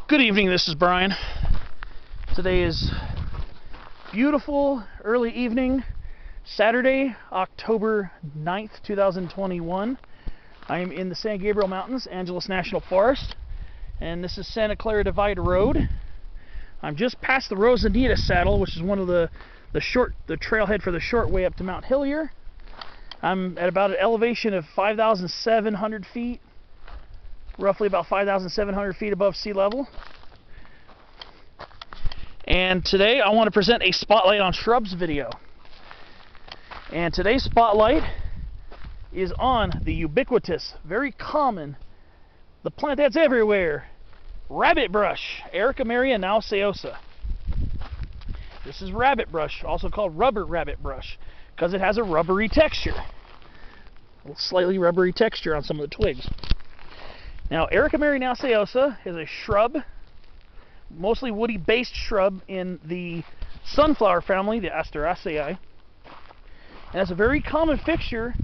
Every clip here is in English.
Good evening, this is Brian. Today is beautiful early evening, Saturday, October 9th, 2021. I am in the San Gabriel Mountains, Angeles National Forest, and this is Santa Clara Divide Rd. I'm just past the Rosanita Saddle, which is one of the trailhead for the short way up to Mount Hillier. I'm at about an elevation of 5,700 feet. Roughly about 5,700 feet above sea level. And today I want to present a Spotlight on Shrubs video. And today's spotlight is on the ubiquitous, very common, the plant that's everywhere, Rabbitbrush, Ericameria nauseosa. This is Rabbitbrush, also called rubber rabbitbrush, because it has a rubbery texture. A slightly rubbery texture on some of the twigs. Now, Ericameria nauseosa is a shrub, mostly woody-based shrub in the sunflower family, the Asteraceae. And it's a very common fixture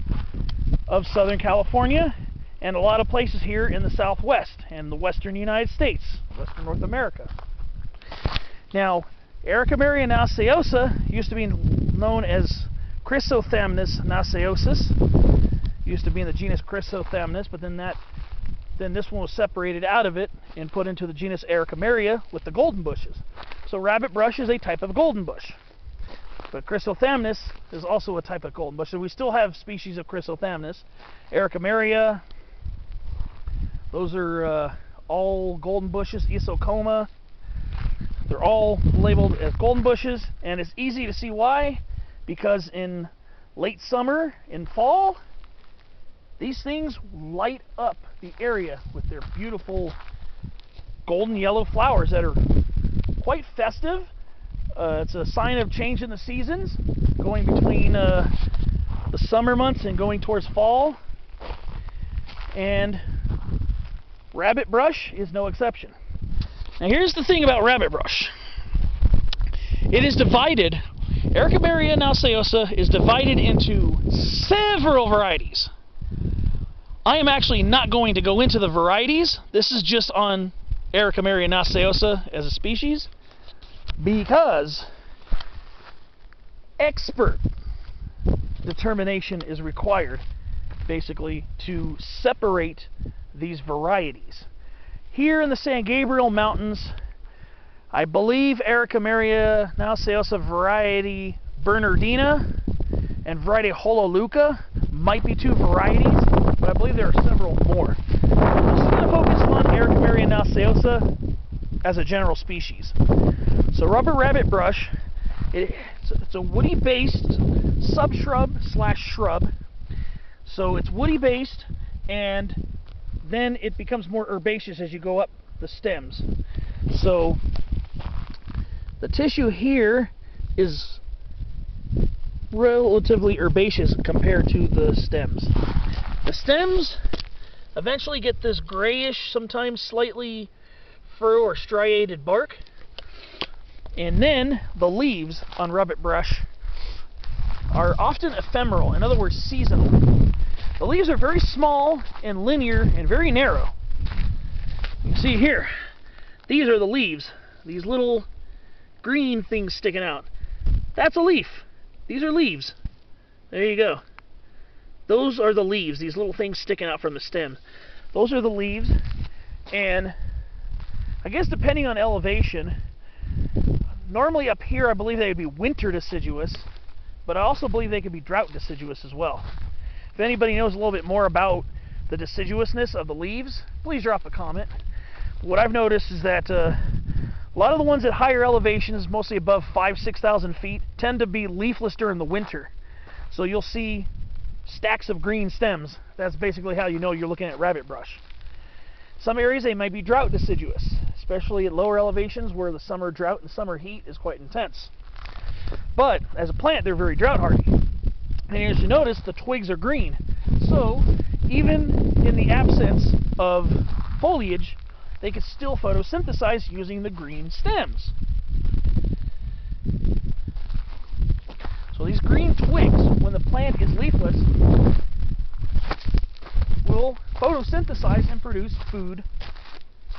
of Southern California and a lot of places here in the Southwest and the Western United States, Western North America. Now, Ericameria nauseosa used to be known as Chrysothamnus nauseosus. Used to be in the genus Chrysothamnus, but then this one was separated out of it and put into the genus Ericameria with the golden bushes. So Rabbitbrush is a type of golden bush. But Chrysothamnus is also a type of golden bush. So we still have species of Chrysothamnus. Ericameria, those are all golden bushes. Isocoma, they're all labeled as golden bushes. And it's easy to see why, because in late summer, in fall, these things light up the area with their beautiful golden yellow flowers that are quite festive. It's a sign of change in the seasons, going between the summer months and going towards fall. And Rabbitbrush is no exception. Now here's the thing about Rabbitbrush. It is divided, Ericameria nauseosa is divided into several varieties. I am actually not going to go into the varieties. This is just on Ericameria nauseosa as a species, because expert determination is required, basically, to separate these varieties. Here in the San Gabriel Mountains, I believe Ericameria nauseosa variety Bernardina and variety Hololuca might be two varieties, but I believe there are several more. I'm just going to focus on Ericameria nauseosa as a general species. So rubber rabbitbrush, it's a woody-based subshrub slash shrub. So it's woody-based, and then it becomes more herbaceous as you go up the stems. So the tissue here is relatively herbaceous compared to the stems. The stems eventually get this grayish, sometimes slightly furrow or striated bark, and then the leaves on Rabbitbrush are often ephemeral, in other words seasonal. The leaves are very small and linear and very narrow. You can see here, these are the leaves, these little green things sticking out. That's a leaf. These are leaves. There you go. Those are the leaves, these little things sticking out from the stem. Those are the leaves, and I guess depending on elevation, normally up here I believe they would be winter deciduous, but I also believe they could be drought deciduous as well. If anybody knows a little bit more about the deciduousness of the leaves, please drop a comment. What I've noticed is that a lot of the ones at higher elevations, mostly above 5,000–6,000 feet, tend to be leafless during the winter. So you'll see stacks of green stems. That's basically how you know you're looking at Rabbitbrush. Some areas they might be drought deciduous, especially at lower elevations where the summer drought and summer heat is quite intense. But as a plant, they're very drought hardy. And as you notice, the twigs are green. So even in the absence of foliage, they can still photosynthesize using the green stems. So these green twigs, when the plant is leafless, will photosynthesize and produce food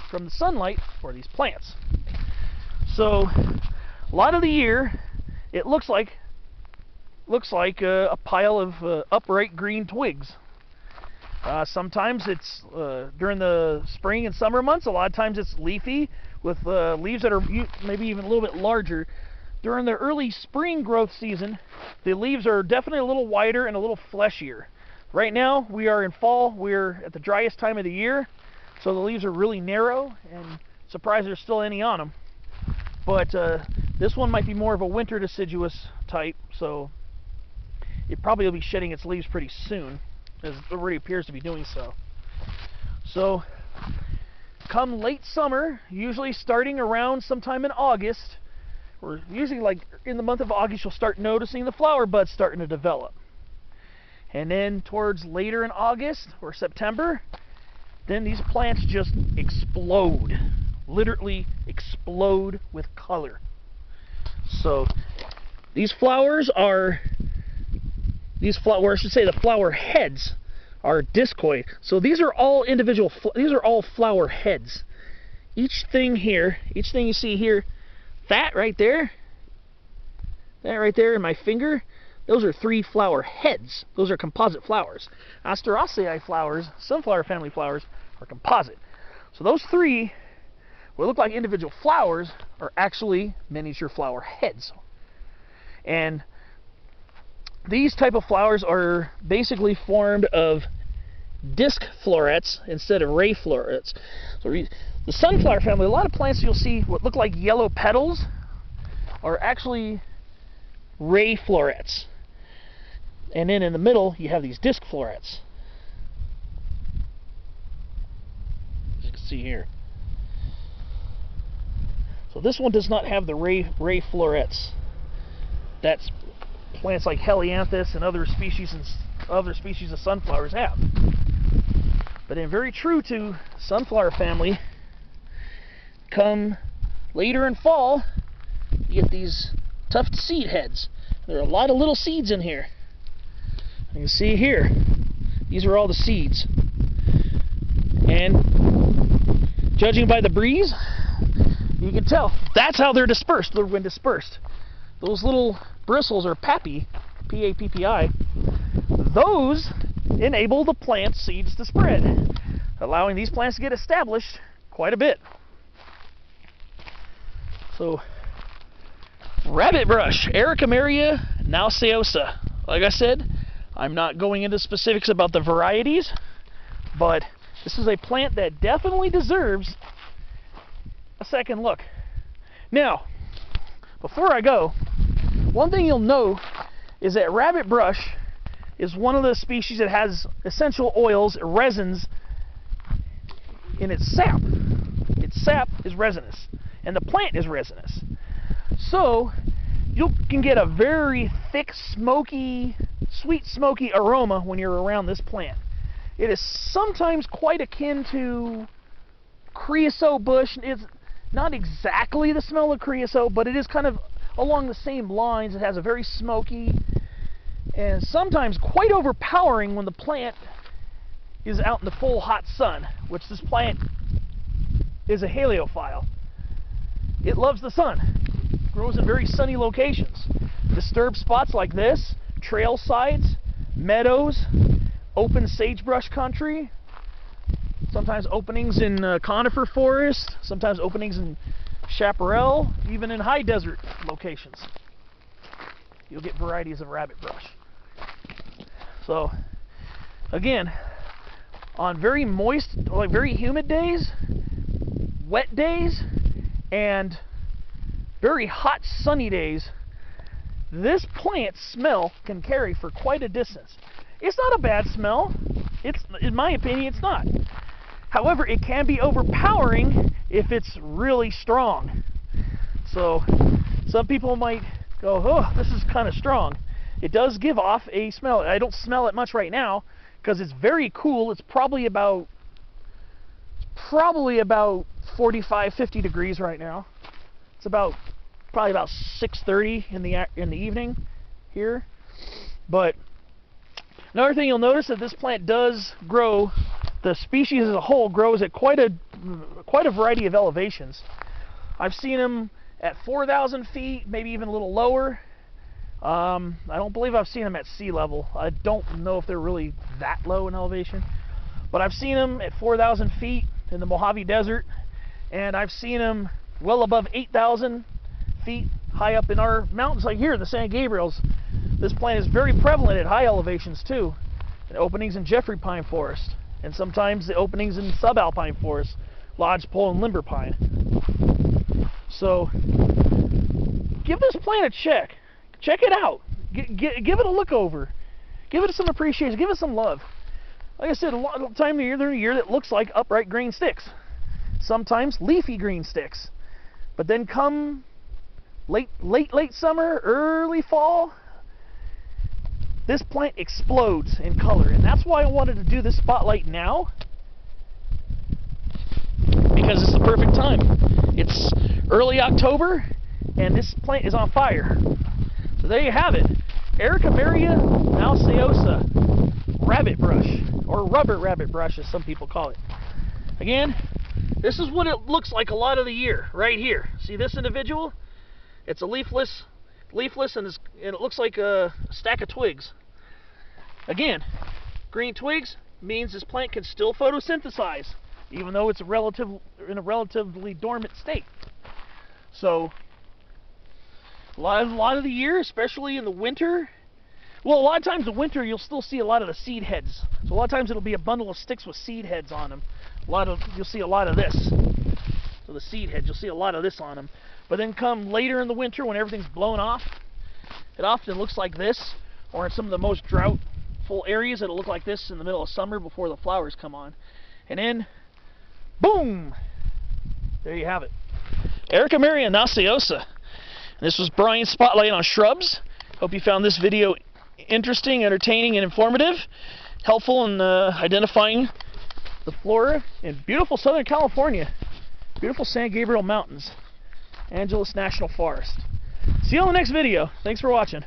from the sunlight for these plants. So a lot of the year it looks like a pile of upright green twigs. Sometimes it's during the spring and summer months. A lot of times it's leafy with leaves that are maybe even a little bit larger. During the early spring growth season, the leaves are definitely a little wider and a little fleshier. Right now we are in fall. We're at the driest time of the year, so the leaves are really narrow, and surprised there's still any on them. But this one might be more of a winter deciduous type, so it probably will be shedding its leaves pretty soon, as it already appears to be doing so. So come late summer, usually starting around sometime in August, or usually like in the month of August, you'll start noticing the flower buds starting to develop. And then towards later in August or September, then these plants just explode, literally explode with color. So these flowers are, or I should say the flower heads are discoid. So these are all individual, these are all flower heads. Each thing you see here, that right there in my finger, those are 3 flower heads. Those are composite flowers. Asteraceae flowers, sunflower family flowers, are composite. So those 3, what look like individual flowers, are actually miniature flower heads. And these type of flowers are basically formed of disc florets instead of ray florets. So the sunflower family, a lot of plants you'll see what look like yellow petals are actually ray florets. And then in the middle you have these disc florets, as you can see here. So this one does not have the ray florets. That's plants like Helianthus and other species of sunflowers have. But in very true to sunflower family, come later in fall, you get these tufted seed heads. There are a lot of little seeds in here. You can see here, these are all the seeds. And judging by the breeze, you can tell that's how they're dispersed when dispersed. Those little bristles are pappi, P-A-P-P-I. Those enable the plant seeds to spread, allowing these plants to get established quite a bit. So, Rabbitbrush, Ericameria nauseosa. Like I said, I'm not going into specifics about the varieties, but this is a plant that definitely deserves a second look. Now, before I go, one thing you'll know is that Rabbitbrush is one of the species that has essential oils, resins, in its sap. Its sap is resinous, and the plant is resinous. So you can get a very thick, smoky, sweet, smoky aroma when you're around this plant. It is sometimes quite akin to creosote bush. It's not exactly the smell of creosote, but it is kind of along the same lines. It has a very smoky and sometimes quite overpowering when the plant is out in the full hot sun, which this plant is a haleophile. It loves the sun, grows in very sunny locations. Disturbed spots like this, trail sides, meadows, open sagebrush country, sometimes openings in conifer forest, sometimes openings in chaparral, even in high desert locations. You'll get varieties of Rabbitbrush. So, again, on very moist, like very humid days, wet days, and very hot sunny days, this plant's smell can carry for quite a distance. It's not a bad smell. It's, in my opinion, it's not. However, it can be overpowering if it's really strong. So some people might go, oh, this is kind of strong. It does give off a smell. I don't smell it much right now because it's very cool. It's probably about 45, 50 degrees right now. It's probably about 6:30 in the evening here. But another thing you'll notice that this plant does grow, the species as a whole grows at quite a quite a variety of elevations. I've seen them at 4,000 feet, maybe even a little lower. I don't believe I've seen them at sea level. I don't know if they're really that low in elevation, but I've seen them at 4,000 feet in the Mojave Desert, and I've seen them well above 8,000 feet high up in our mountains like here, the San Gabriels. This plant is very prevalent at high elevations too, in openings in Jeffrey pine forest, and sometimes the openings in subalpine forest, lodgepole and limber pine. So give this plant a check. Check it out. Give it a look over. Give it some appreciation. Give it some love. Like I said, a lot of the time of the year, there's a year that looks like upright green sticks. Sometimes leafy green sticks. But then come late summer, early fall, this plant explodes in color. And that's why I wanted to do this spotlight now, because it's the perfect time. It's early October, and this plant is on fire. So there you have it. Ericameria nauseosa rabbitbrush, or rubber rabbitbrush as some people call it. Again, this is what it looks like a lot of the year, right here. See this individual? It's a leafless, and it looks like a stack of twigs. Again, green twigs means this plant can still photosynthesize, even though it's in a relatively dormant state. So a lot of the year, especially in the winter, well, a lot of times in the winter you'll still see a lot of the seed heads. So a lot of times it'll be a bundle of sticks with seed heads on them. You'll see a lot of this. So the seed heads, you'll see a lot of this on them. But then come later in the winter when everything's blown off, it often looks like this, or in some of the most drought-full areas it'll look like this in the middle of summer before the flowers come on. And then, boom! There you have it. Ericameria nauseosa. This was Brian's Spotlight on Shrubs. Hope you found this video interesting, entertaining, and informative. Helpful in identifying the flora in beautiful Southern California. Beautiful San Gabriel Mountains. Angeles National Forest. See you on the next video. Thanks for watching.